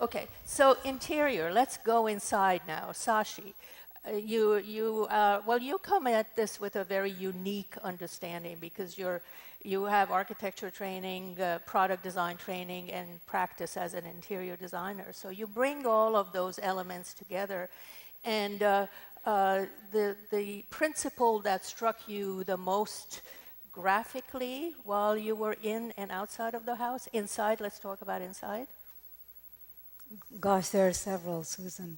Okay, so interior, let's go inside now. Sashi, you come at this with a very unique understanding because you have architecture training, product design training, and practice as an interior designer. So you bring all of those elements together, and the principle that struck you the most graphically while you were in and outside of the house, inside, let's talk about inside. Gosh, there are several, Susan.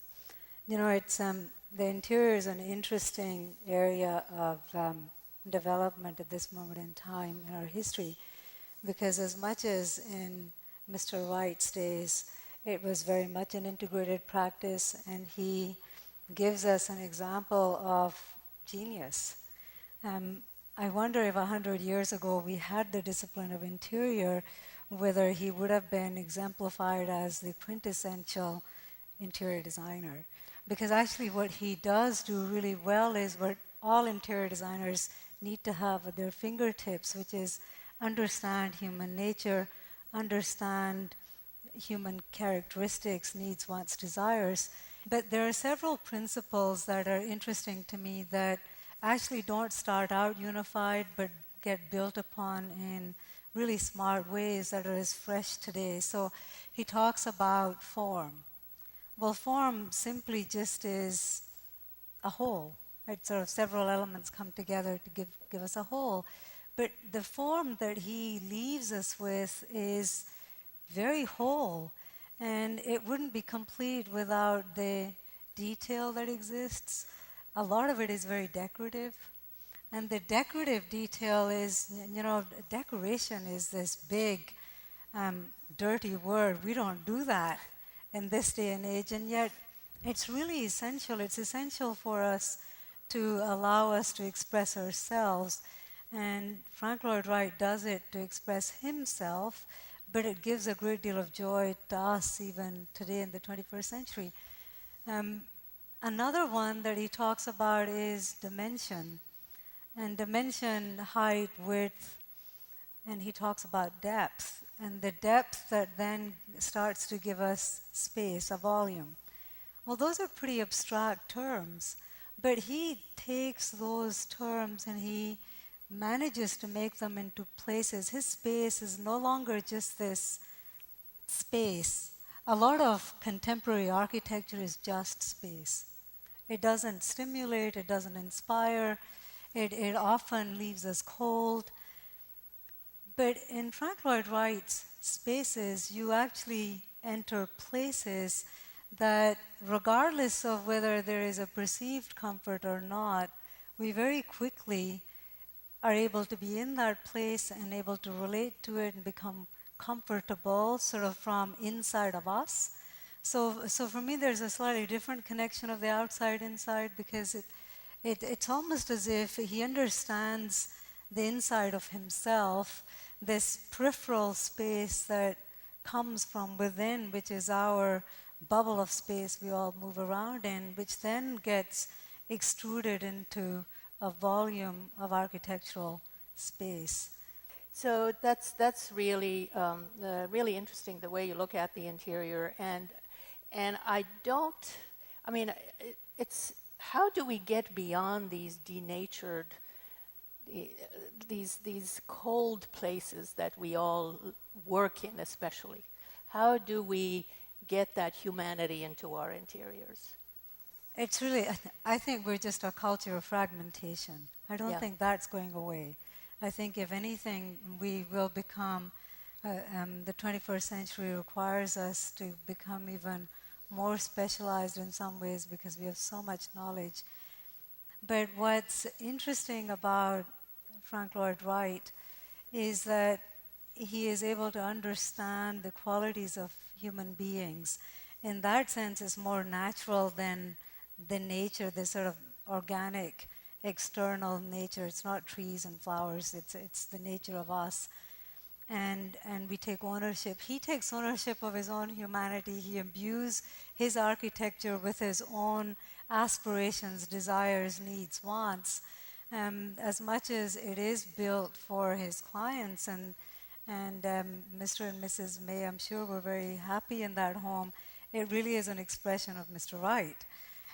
You know, it's the interior is an interesting area of development at this moment in time in our history, because as much as in Mr. Wright's days, it was very much an integrated practice, and he gives us an example of genius. I wonder if 100 years ago we had the discipline of interior, whether he would have been exemplified as the quintessential interior designer. Because actually what he does do really well is what all interior designers need to have at their fingertips, which is understand human nature, understand human characteristics, needs, wants, desires. But there are several principles that are interesting to me that actually don't start out unified but get built upon in really smart ways that are as fresh today. So he talks about form. Well, form simply just is a whole. Right? Sort of several elements come together to give us a whole. But the form that he leaves us with is very whole, and it wouldn't be complete without the detail that exists. A lot of it is very decorative, and the decorative detail is, you know, decoration is this big, dirty word. We don't do that in this day and age, and yet it's really essential. It's essential for us to allow us to express ourselves, and Frank Lloyd Wright does it to express himself, but it gives a great deal of joy to us even today in the 21st century. Another one that he talks about is dimension. And dimension, height, width, and he talks about depth. And the depth that then starts to give us space, a volume. Well, those are pretty abstract terms, but he takes those terms and he manages to make them into places. His space is no longer just this space. A lot of contemporary architecture is just space. It doesn't stimulate, it doesn't inspire, it often leaves us cold. But in Frank Lloyd Wright's spaces, you actually enter places that, regardless of whether there is a perceived comfort or not, we very quickly are able to be in that place and able to relate to it and become comfortable sort of from inside of us. So for me, there's a slightly different connection of the outside-inside, because it's almost as if he understands the inside of himself, this peripheral space that comes from within, which is our bubble of space we all move around in, which then gets extruded into a volume of architectural space. So that's really really interesting, the way you look at the interior, and it's how do we get beyond these denatured, these cold places that we all work in, especially? How do we get that humanity into our interiors? It's really, I think we're just a culture of fragmentation. I don't think that's going away. I think if anything, we will become, the 21st century requires us to become even more specialized in some ways because we have so much knowledge. But what's interesting about Frank Lloyd Wright is that he is able to understand the qualities of human beings. In that sense, it's more natural than the nature, the sort of organic, external nature. It's not trees and flowers, it's the nature of us. And we take ownership. He takes ownership of his own humanity. He imbues his architecture with his own aspirations, desires, needs, wants. As much as it is built for his clients, and Mr. and Mrs. May, I'm sure, were very happy in that home, it really is an expression of Mr. Wright.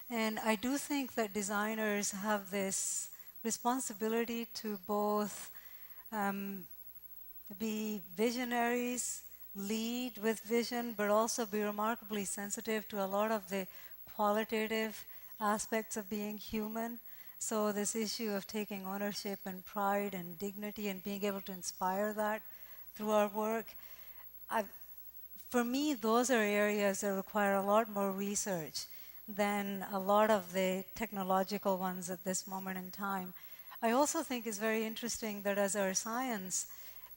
And I do think that designers have this responsibility to both be visionaries, lead with vision, but also be remarkably sensitive to a lot of the qualitative aspects of being human. So this issue of taking ownership and pride and dignity and being able to inspire that through our work, for me, those are areas that require a lot more research than a lot of the technological ones at this moment in time. I also think it's very interesting that as our science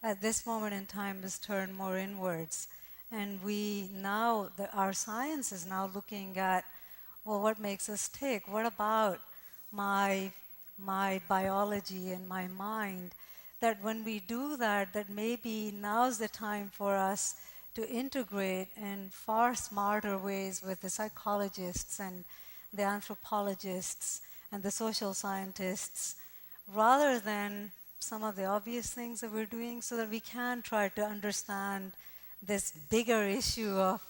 at this moment in time has turned more inwards, and our science is now looking at, well, what makes us tick? What about my biology and my mind? That when we do that, that maybe now's the time for us to integrate in far smarter ways with the psychologists and the anthropologists and the social scientists, rather than some of the obvious things that we're doing, so that we can try to understand this bigger issue of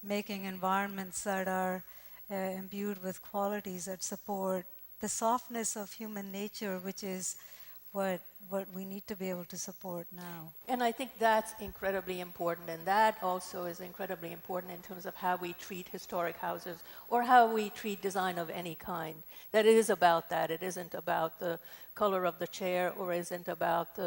making environments that are imbued with qualities that support the softness of human nature, which is what we need to be able to support now. And I think that's incredibly important, and that also is incredibly important in terms of how we treat historic houses or how we treat design of any kind. That it is about that. It isn't about the color of the chair or isn't about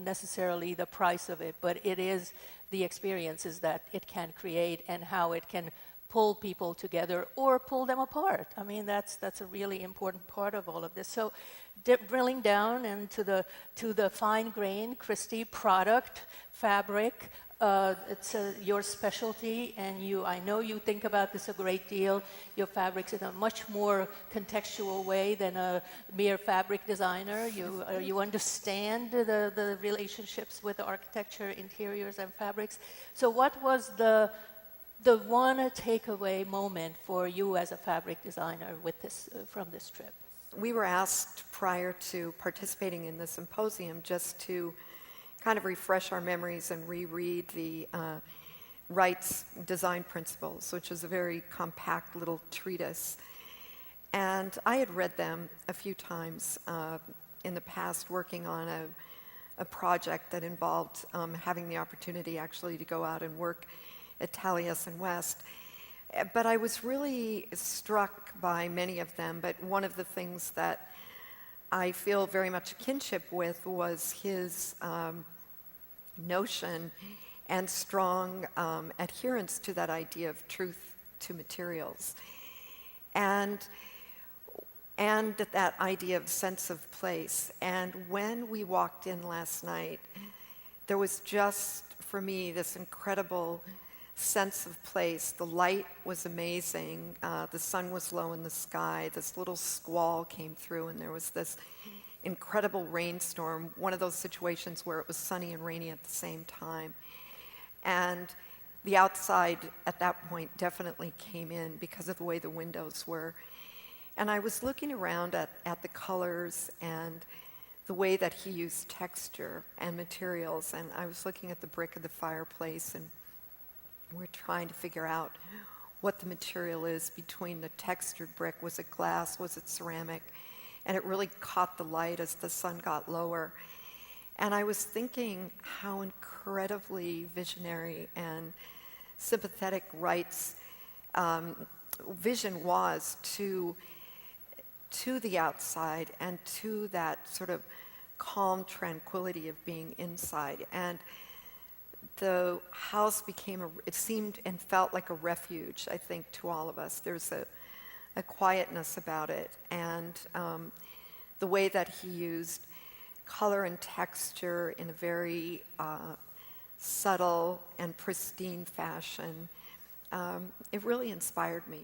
necessarily the price of it, but it is the experiences that it can create and how it can pull people together or pull them apart. I mean, that's a really important part of all of this. So drilling down into the fine grain, Christy, product, fabric, it's your specialty, and I know you think about this a great deal, your fabrics in a much more contextual way than a mere fabric designer. You understand the relationships with architecture, interiors, and fabrics. So what was the one takeaway moment for you as a fabric designer with this from this trip? We were asked prior to participating in the symposium just to kind of refresh our memories and reread the Wright's design principles, which is a very compact little treatise. And I had read them a few times in the past, working on a project that involved having the opportunity actually to go out and work at Taliesin West. But I was really struck by many of them, but one of the things that I feel very much kinship with was his notion and strong adherence to that idea of truth to materials. And that idea of sense of place. And when we walked in last night, there was just, for me, this incredible sense of place. The light was amazing. The sun was low in the sky. This little squall came through, and there was this incredible rainstorm, one of those situations where it was sunny and rainy at the same time. And the outside at that point definitely came in because of the way the windows were. And I was looking around at the colors and the way that he used texture and materials, and I was looking at the brick of the fireplace, and we're trying to figure out what the material is between the textured brick. Was it glass? Was it ceramic? And it really caught the light as the sun got lower. And I was thinking how incredibly visionary and sympathetic Wright's vision was to the outside and to that sort of calm tranquility of being inside. And the house it seemed and felt like a refuge, I think, to all of us. There's a quietness about it, and the way that he used color and texture in a very subtle and pristine fashion, it really inspired me.